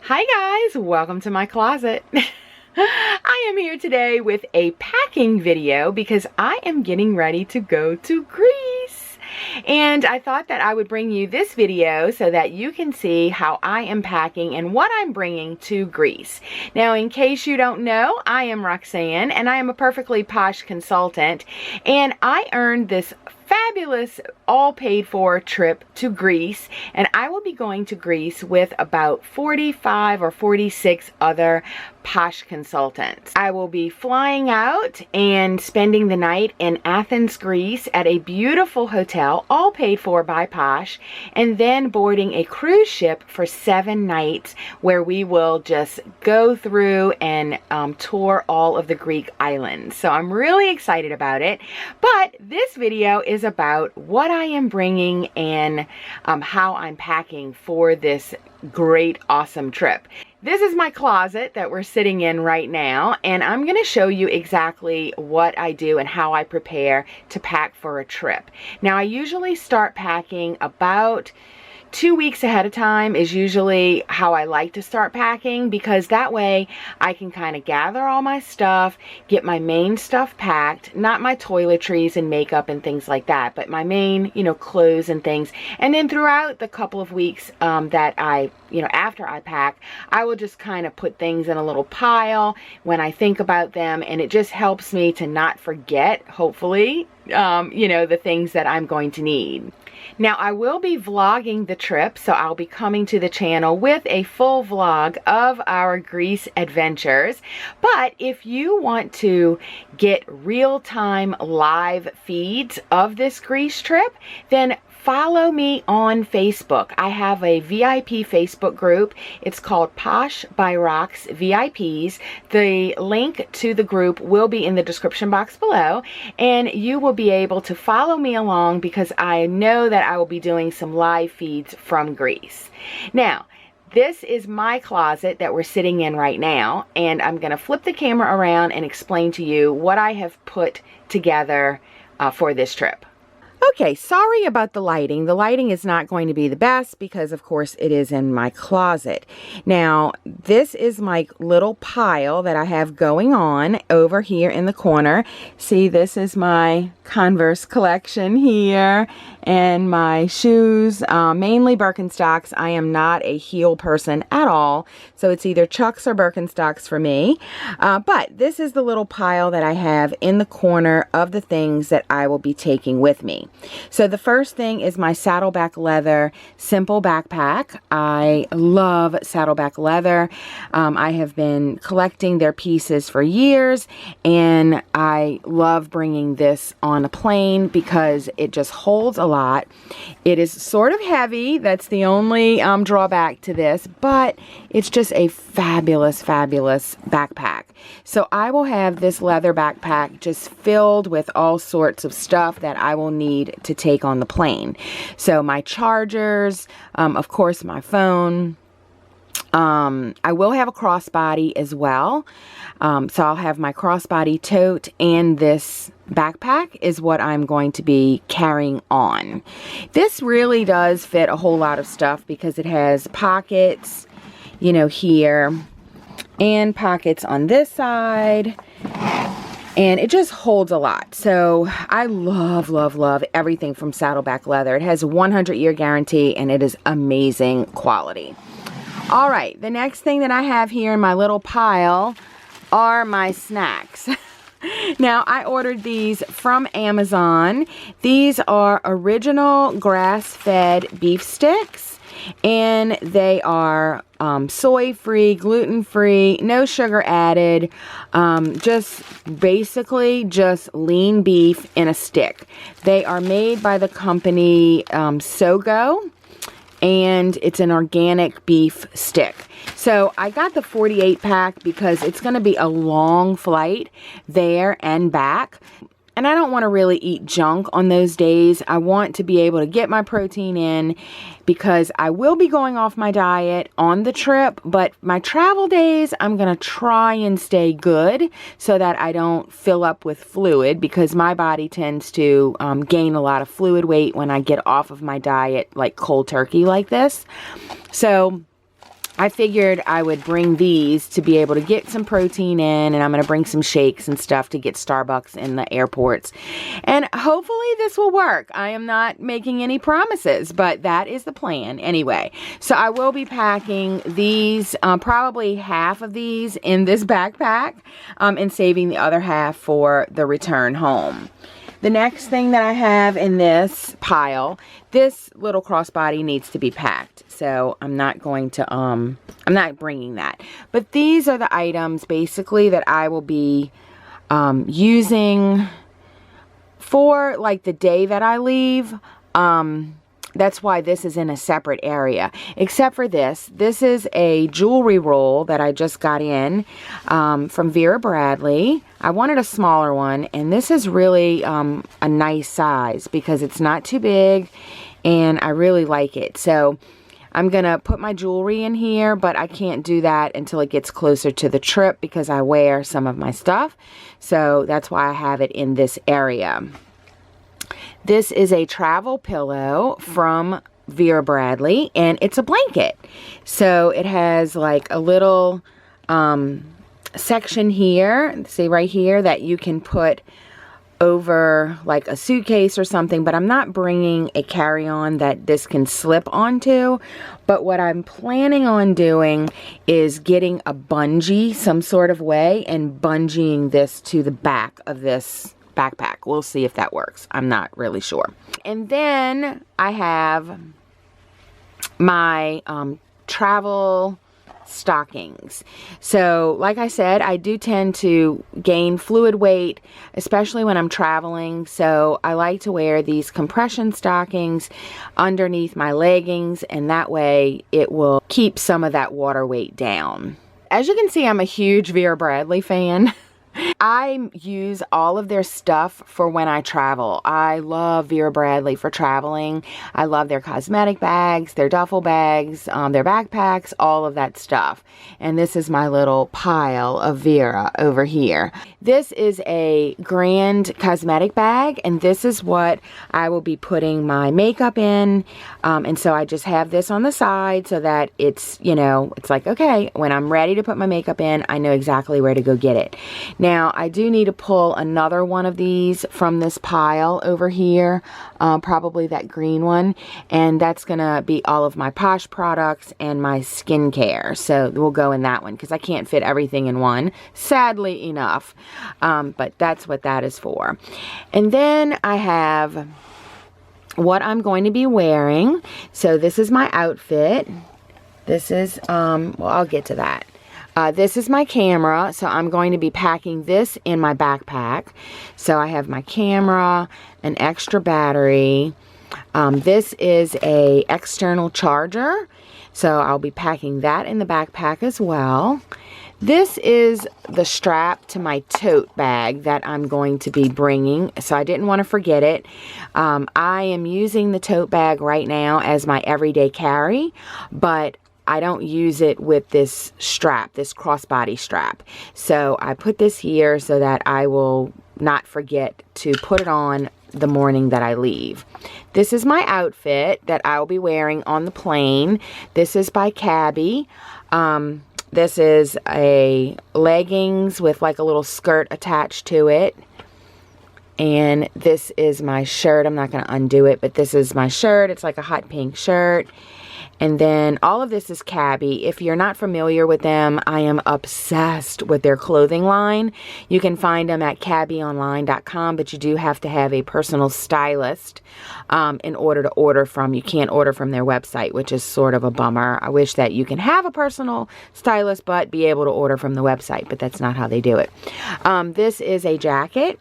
Hi guys, welcome to my closet. I am here today with a packing video because I am getting ready to go to Greece. And I thought that I would bring you this video so that you can see how I am packing and what I'm bringing to Greece. Now, in case you don't know, I am Roxanne and I am a perfectly posh consultant, and I earned this fabulous all paid for trip to Greece, and I will be going to Greece with about 45 or 46 other posh consultants. I will be flying out and spending the night in Athens, Greece at a beautiful hotel, all paid for by Posh, and then boarding a cruise ship for 7 nights where we will just go through and tour all of the Greek islands. So I'm really excited about it, but this video is about what I am bringing and how I'm packing for this great, awesome trip. This is my closet that we're sitting in right now, and I'm going to show you exactly what I do and how I prepare to pack for a trip. Now, I usually start packing about 2 weeks ahead of time is usually how I like to start packing, because that way I can kind of gather all my stuff, get my main stuff packed, not my toiletries and makeup and things like that, but my main, clothes and things. And then throughout the couple of weeks that I, after I pack, I will just kind of put things in a little pile when I think about them, and it just helps me to not forget, hopefully, the things that I'm going to need. Now, I will be vlogging the trip, so I'll be coming to the channel with a full vlog of our Greece adventures. But if you want to get real-time live feeds of this Greece trip, then follow me on Facebook. I have a VIP Facebook group. It's called Posh by Rox VIPs. The link to the group will be in the description box below, and you will be able to follow me along because I know that I will be doing some live feeds from Greece. Now, this is my closet that we're sitting in right now, and I'm going to flip the camera around and explain to you what I have put together for this trip. Okay, sorry about the lighting. The lighting is not going to be the best because, of course, it is in my closet. Now, this is my little pile that I have going on over here in the corner. See, this is my Converse collection here and my shoes, mainly Birkenstocks. I am not a heel person at all, so it's either Chucks or Birkenstocks for me. But this is the little pile that I have in the corner of the things that I will be taking with me. So the first thing is my Saddleback Leather Simple Backpack. I love Saddleback Leather. I have been collecting their pieces for years, and I love bringing this on a plane because it just holds a lot. It is sort of heavy. That's the only drawback to this, but it's just a fabulous, fabulous backpack. So I will have this leather backpack just filled with all sorts of stuff that I will need to take on the plane. So my chargers, of course my phone. I will have a crossbody as well. So I'll have my crossbody tote, and this backpack is what I'm going to be carrying on. This really does fit a whole lot of stuff because it has pockets, here, and pockets on this side. And it just holds a lot. So I love, love, love everything from Saddleback Leather. It has a 100-year guarantee, and it is amazing quality. All right, the next thing that I have here in my little pile are my snacks. Now, I ordered these from Amazon. These are original grass-fed beef sticks, and they are soy-free, gluten-free, no sugar added, just basically just lean beef in a stick. They are made by the company Sogo, and it's an organic beef stick. So I got the 48 pack because it's going to be a long flight there and back. And I don't want to really eat junk on those days. I want to be able to get my protein in because I will be going off my diet on the trip. But my travel days, I'm going to try and stay good so that I don't fill up with fluid, because my body tends to gain a lot of fluid weight when I get off of my diet like cold turkey like this. So I figured I would bring these to be able to get some protein in, and I'm going to bring some shakes and stuff to get Starbucks in the airports. And hopefully this will work. I am not making any promises, but that is the plan anyway. So I will be packing these, probably half of these in this backpack, and saving the other half for the return home. The next thing that I have in this pile, this little crossbody needs to be packed. So I'm not going to, I'm not bringing that. But these are the items basically that I will be using for like the day that I leave. That's why this is in a separate area, except for this. This is a jewelry roll that I just got in from Vera Bradley. I wanted a smaller one, and this is really a nice size because it's not too big, and I really like it. So I'm going to put my jewelry in here, but I can't do that until it gets closer to the trip because I wear some of my stuff. So that's why I have it in this area. This is a travel pillow from Vera Bradley, and it's a blanket. So it has like a little section here, see right here, that you can put over like a suitcase or something, but I'm not bringing a carry-on that this can slip onto. But what I'm planning on doing is getting a bungee some sort of way and bungeeing this to the back of this backpack. We'll see if that works. I'm not really sure. And then I have my travel stockings. So like I said, I do tend to gain fluid weight, especially when I'm traveling. So I like to wear these compression stockings underneath my leggings, and that way it will keep some of that water weight down. As you can see, I'm a huge Vera Bradley fan. I use all of their stuff for when I travel. I love Vera Bradley for traveling. I love their cosmetic bags, their duffel bags, their backpacks, all of that stuff. And this is my little pile of Vera over here. This is a Grand cosmetic bag, and this is what I will be putting my makeup in. And so I just have this on the side so that it's, you know, it's like, okay, when I'm ready to put my makeup in, I know exactly where to go get it. Now, I do need to pull another one of these from this pile over here, probably that green one, and that's going to be all of my Posh products and my skincare. So we'll go in that one because I can't fit everything in one, sadly enough, but that's what that is for. And then I have what I'm going to be wearing. So this is my outfit. This is, well, I'll get to that. This is my camera, so I'm going to be packing this in my backpack. So I have my camera, an extra battery. This is a external charger, so I'll be packing that in the backpack as well. This is the strap to my tote bag that I'm going to be bringing, so I didn't want to forget it. I am using the tote bag right now as my everyday carry, but I don't use it with this strap, this crossbody strap. So I put this here so that I will not forget to put it on the morning that I leave. This is my outfit that I will be wearing on the plane. This is by Cabby. This is a leggings with like a little skirt attached to it. And this is my shirt. I'm not going to undo it, but this is my shirt. It's like a hot pink shirt. And then all of this is Cabby. If you're not familiar with them, I am obsessed with their clothing line. You can find them at cabbyonline.com, but you do have to have a personal stylist in order to order from. You can't order from their website, which is sort of a bummer. I wish that you can have a personal stylist, but be able to order from the website, but that's not how they do it. This is a jacket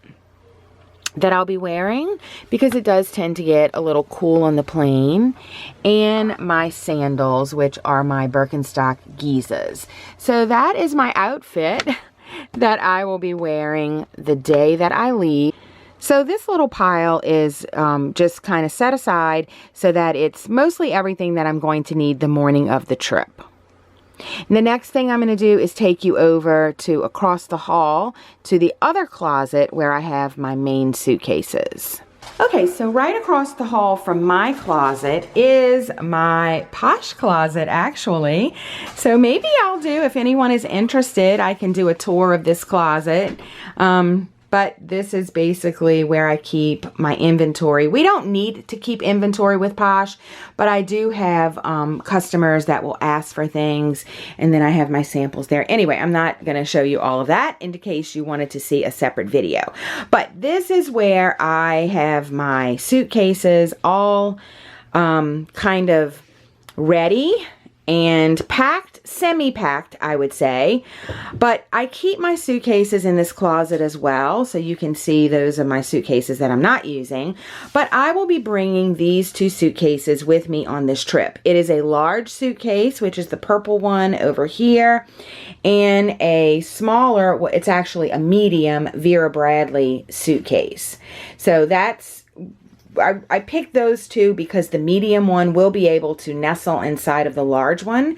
that I'll be wearing because it does tend to get a little cool on the plane, and my sandals, which are my Birkenstock Gizas. So that is my outfit that I will be wearing the day that I leave. So this little pile is just kind of set aside so that it's mostly everything that I'm going to need the morning of the trip. And the next thing I'm going to do is take you over to across the hall to the other closet where I have my main suitcases. Okay, so right across the hall from my closet is my posh closet, actually. So maybe I'll do, if anyone is interested, I can do a tour of this closet. But this is basically where I keep my inventory. We don't need to keep inventory with Posh, but I do have customers that will ask for things, and then I have my samples there. Anyway, I'm not going to show you all of that in case you wanted to see a separate video. But this is where I have my suitcases all kind of ready and packed, semi-packed, I would say. But I keep my suitcases in this closet as well, so you can see those are my suitcases that I'm not using. But I will be bringing these two suitcases with me on this trip. It is a large suitcase, which is the purple one over here, and a smaller, well, it's actually a medium Vera Bradley suitcase. So that's, I picked those two because the medium one will be able to nestle inside of the large one,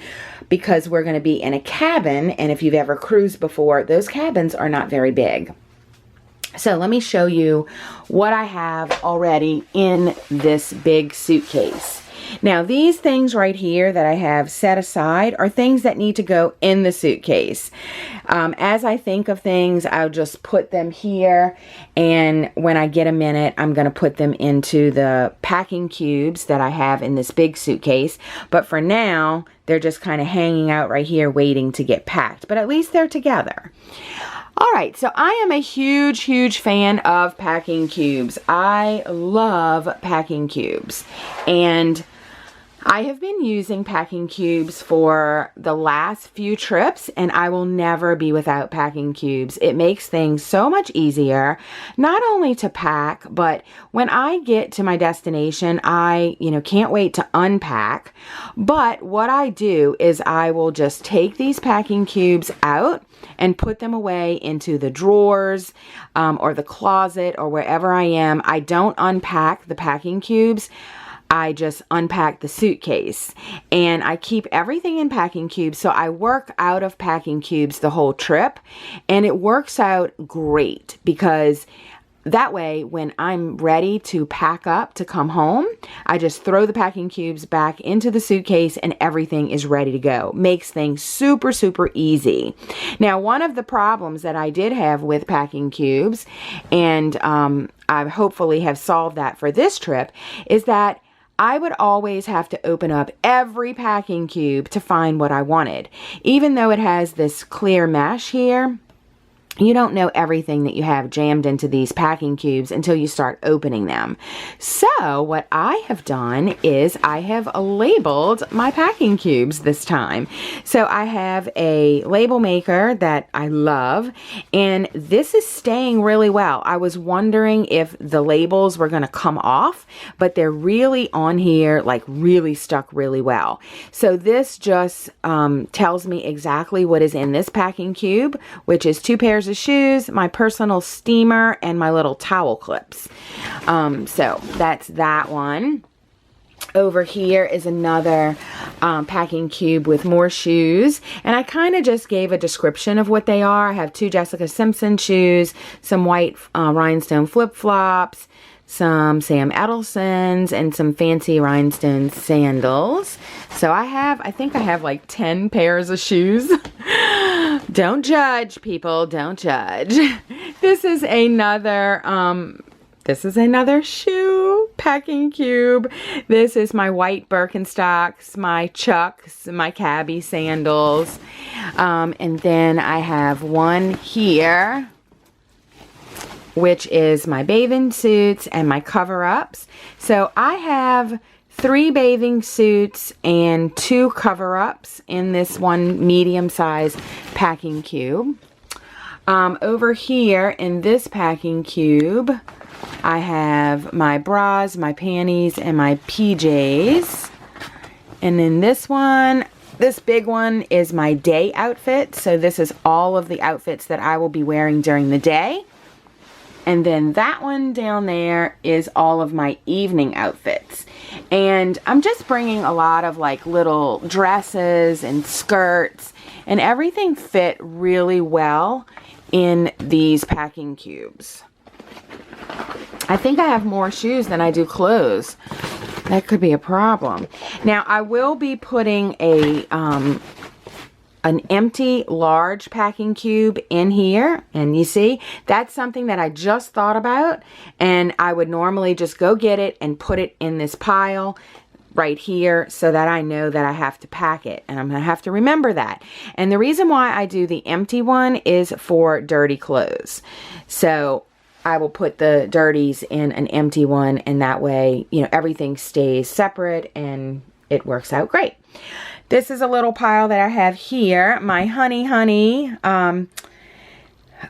because we're going to be in a cabin, and if you've ever cruised before, those cabins are not very big. So let me show you what I have already in this big suitcase. Now, these things right here that I have set aside are things that need to go in the suitcase. As I think of things, I'll just put them here, and when I get a minute, I'm going to put them into the packing cubes that I have in this big suitcase. But for now, they're just kind of hanging out right here waiting to get packed, but at least they're together. All right, so I am a huge, huge fan of packing cubes. I love packing cubes, and I have been using packing cubes for the last few trips, and I will never be without packing cubes. It makes things so much easier, not only to pack, but when I get to my destination, I, can't wait to unpack. But what I do is I will just take these packing cubes out and put them away into the drawers or the closet or wherever I am. I don't unpack the packing cubes. I just unpack the suitcase, and I keep everything in packing cubes. So I work out of packing cubes the whole trip, and it works out great, because that way when I'm ready to pack up to come home, I just throw the packing cubes back into the suitcase and everything is ready to go. Makes things super, super easy. Now, one of the problems that I did have with packing cubes, and I hopefully have solved that for this trip, is that I would always have to open up every packing cube to find what I wanted. Even though it has this clear mesh here, you don't know everything that you have jammed into these packing cubes until you start opening them. So what I have done is I have labeled my packing cubes this time. So I have a label maker that I love, and this is staying really well. I was wondering if the labels were going to come off, but they're really on here, like really stuck really well. So this just tells me exactly what is in this packing cube, which is 2 pairs of shoes, my personal steamer, and my little towel clips. So that's that one. Over here is another packing cube with more shoes, and I kind of just gave a description of what they are. I have 2 Jessica Simpson shoes, some white rhinestone flip-flops, some Sam Edelsons, and some fancy rhinestone sandals. So I think I have like 10 pairs of shoes. Don't judge, people, don't judge. This is another shoe packing cube. This is my white Birkenstocks, my Chucks, my cabbie sandals. And then I have one here, which is my bathing suits and my cover-ups. So I have 3 bathing suits and 2 cover-ups in this one medium-sized packing cube. Over here in this packing cube, I have my bras, my panties, and my PJs. And then this one, this big one, is my day outfit. So this is all of the outfits that I will be wearing during the day. And then that one down there is all of my evening outfits. And I'm just bringing a lot of like little dresses and skirts, and everything fit really well in these packing cubes. I think I have more shoes than I do clothes. That could be a problem. Now, I will be putting an empty large packing cube in here, and you see that's something that I just thought about, and I would normally just go get it and put it in this pile right here so that I know that I have to pack it, and I'm gonna have to remember that. And the reason why I do the empty one is for dirty clothes. So I will put the dirties in an empty one, and that way, you know, everything stays separate and it works out great. This is a little pile that I have here. My Honey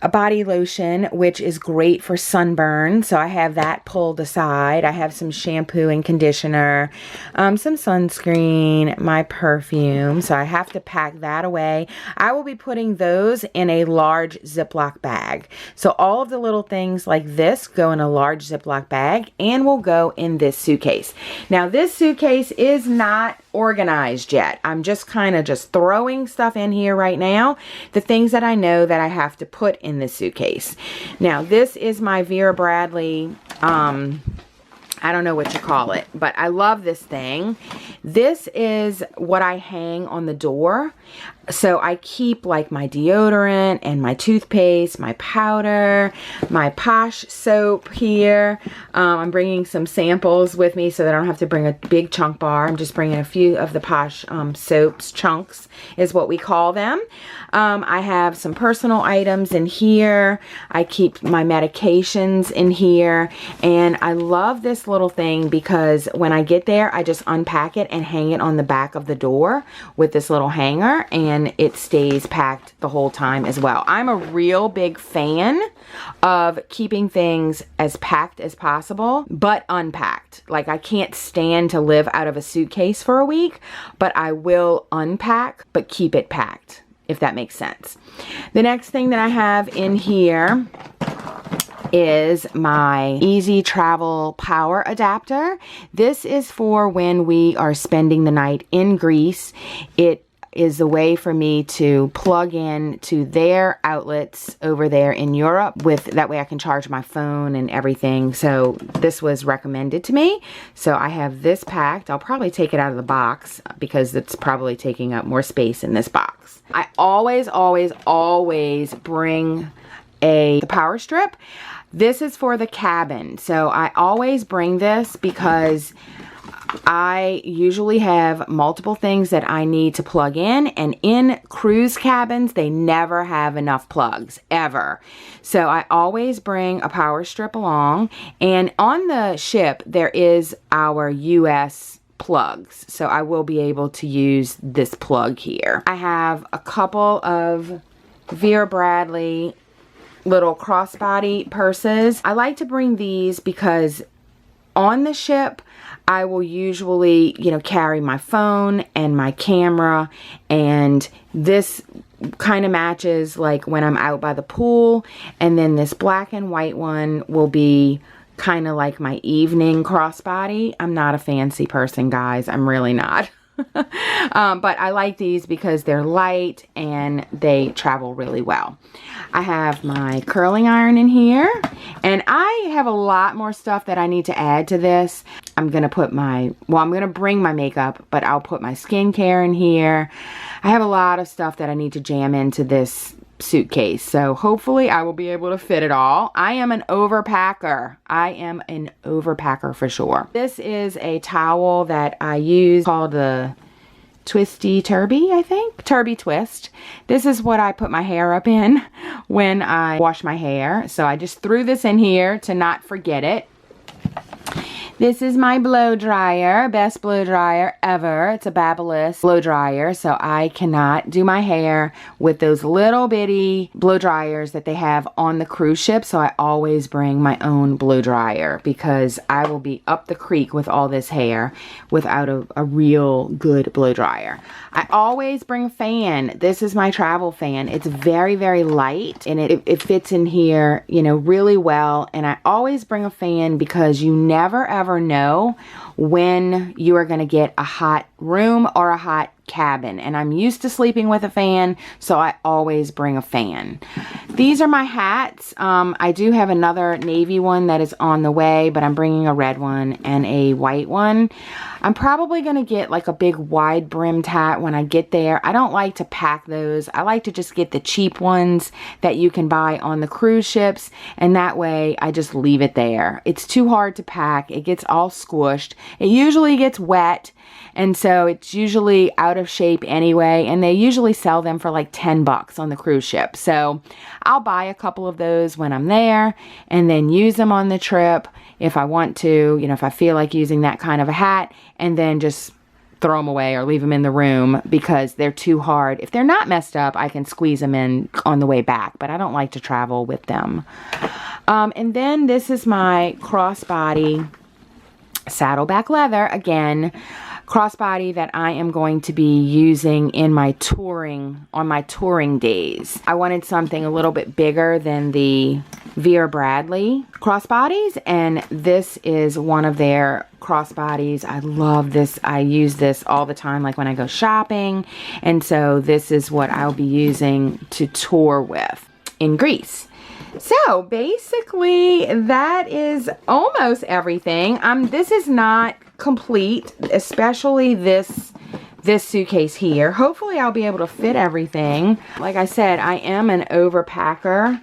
a body lotion, which is great for sunburn. So I have that pulled aside. I have some shampoo and conditioner, some sunscreen, my perfume. So I have to pack that away. I will be putting those in a large Ziploc bag. So all of the little things like this go in a large Ziploc bag and will go in this suitcase. Now this suitcase is not organized yet. I'm just kind of just throwing stuff in here right now. The things that I know that I have to put in this suitcase. Now this is my Vera Bradley, I don't know what you call it, but I love this thing. This is what I hang on the door. So I keep like my deodorant and my toothpaste, my powder, my Posh soap here. I'm bringing some samples with me so that I don't have to bring a big chunk bar. I'm just bringing a few of the Posh soaps, chunks is what we call them. I have some personal items in here. I keep my medications in here. And I love this little thing because when I get there, I just unpack it and hang it on the back of the door with this little hanger, and it stays packed the whole time as well. I'm a real big fan of keeping things as packed as possible, but unpacked. Like I can't stand to live out of a suitcase for a week, but I will unpack, but keep it packed, if that makes sense. The next thing that I have in here is my Easy Travel power adapter. This is for when we are spending the night in Greece. It is a way for me to plug in to their outlets over there in Europe. That way I can charge my phone and everything. So this was recommended to me. So I have this packed. I'll probably take it out of the box because it's probably taking up more space in this box. I always bring the power strip. This is for the cabin. So I always bring this because I usually have multiple things that I need to plug in, and in cruise cabins they never have enough plugs ever. So I always bring a power strip along, and on the ship there is our US plugs, so I will be able to use this plug here. I have a couple of Vera Bradley little crossbody purses. I like to bring these because on the ship I will usually, you know, carry my phone and my camera, and this kind of matches like when I'm out by the pool, and then this black and white one will be kind of like my evening crossbody. I'm not a fancy person, guys. I'm really not. But I like these because they're light and they travel really well. I have my curling iron in here, and I have a lot more stuff that I need to add to this. I'm going to put I'm going to bring my makeup, but I'll put my skincare in here. I have a lot of stuff that I need to jam into this suitcase, so hopefully I will be able to fit it all. I am an overpacker. I am an overpacker for sure. This is a towel that I use called the Twisty Turby, I think. Turby Twist. This is what I put my hair up in when I wash my hair. So I just threw this in here to not forget it. This is my blow dryer, best blow dryer ever. It's a Babyliss blow dryer, so I cannot do my hair with those little bitty blow dryers that they have on the cruise ship, so I always bring my own blow dryer because I will be up the creek with all this hair without a real good blow dryer. I always bring a fan. This is my travel fan. It's very, very light, and it fits in here, you know, really well. And I always bring a fan because you never ever know when you are going to get a hot room or a hot cabin. And I'm used to sleeping with a fan, so I always bring a fan. These are my hats. I do have another navy one that is on the way, but I'm bringing a red one and a white one. I'm probably going to get like a big wide brimmed hat when I get there. I don't like to pack those. I like to just get the cheap ones that you can buy on the cruise ships, and that way I just leave it there. It's too hard to pack. It gets all squished. It usually gets wet, and so it's usually out of shape anyway, and they usually sell them for like 10 bucks on the cruise ship. So I'll buy a couple of those when I'm there and then use them on the trip if I want to, you know, if I feel like using that kind of a hat, and then just throw them away or leave them in the room because they're too hard. If they're not messed up, I can squeeze them in on the way back, but I don't like to travel with them. And then this is my crossbody saddleback leather, again, crossbody that I am going to be using in my touring, on my touring days. I wanted something a little bit bigger than the Vera Bradley crossbodies, and this is one of their crossbodies. I love this. I use this all the time, like when I go shopping, and so this is what I'll be using to tour with in Greece. So basically that is almost everything. This is not complete, especially this suitcase here. Hopefully I'll be able to fit everything. Like I said, I am an overpacker,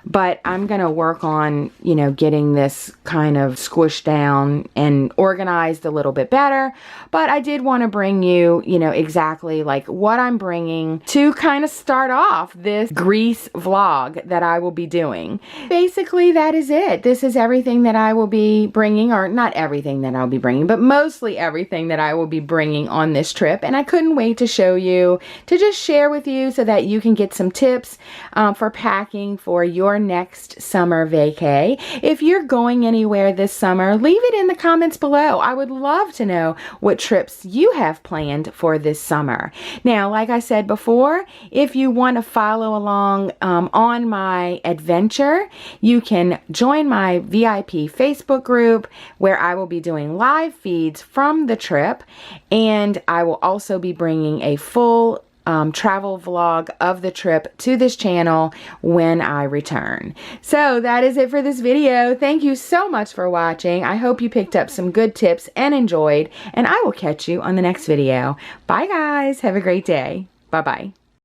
but I'm going to work on, you know, getting this kind of squished down and organized a little bit better. But I did want to bring you, you know, exactly like what I'm bringing to kind of start off this Greece vlog that I will be doing. Basically, that is it. This is everything that I will be bringing, or not everything that I'll be bringing, but mostly everything that I will be bringing on this trip. And I couldn't wait to show you, to just share with you so that you can get some tips for packing for your next summer vacay. If you're going anywhere this summer, leave it in the comments below. I would love to know what trips you have planned for this summer. Now, like I said before, if you want to follow along on my adventure, you can join my VIP Facebook group where I will be doing live feeds from the trip, and I will also be bringing a full travel vlog of the trip to this channel when I return. So that is it for this video. Thank you so much for watching. I hope you picked up some good tips and enjoyed, and I will catch you on the next video. Bye guys. Have a great day. Bye-bye.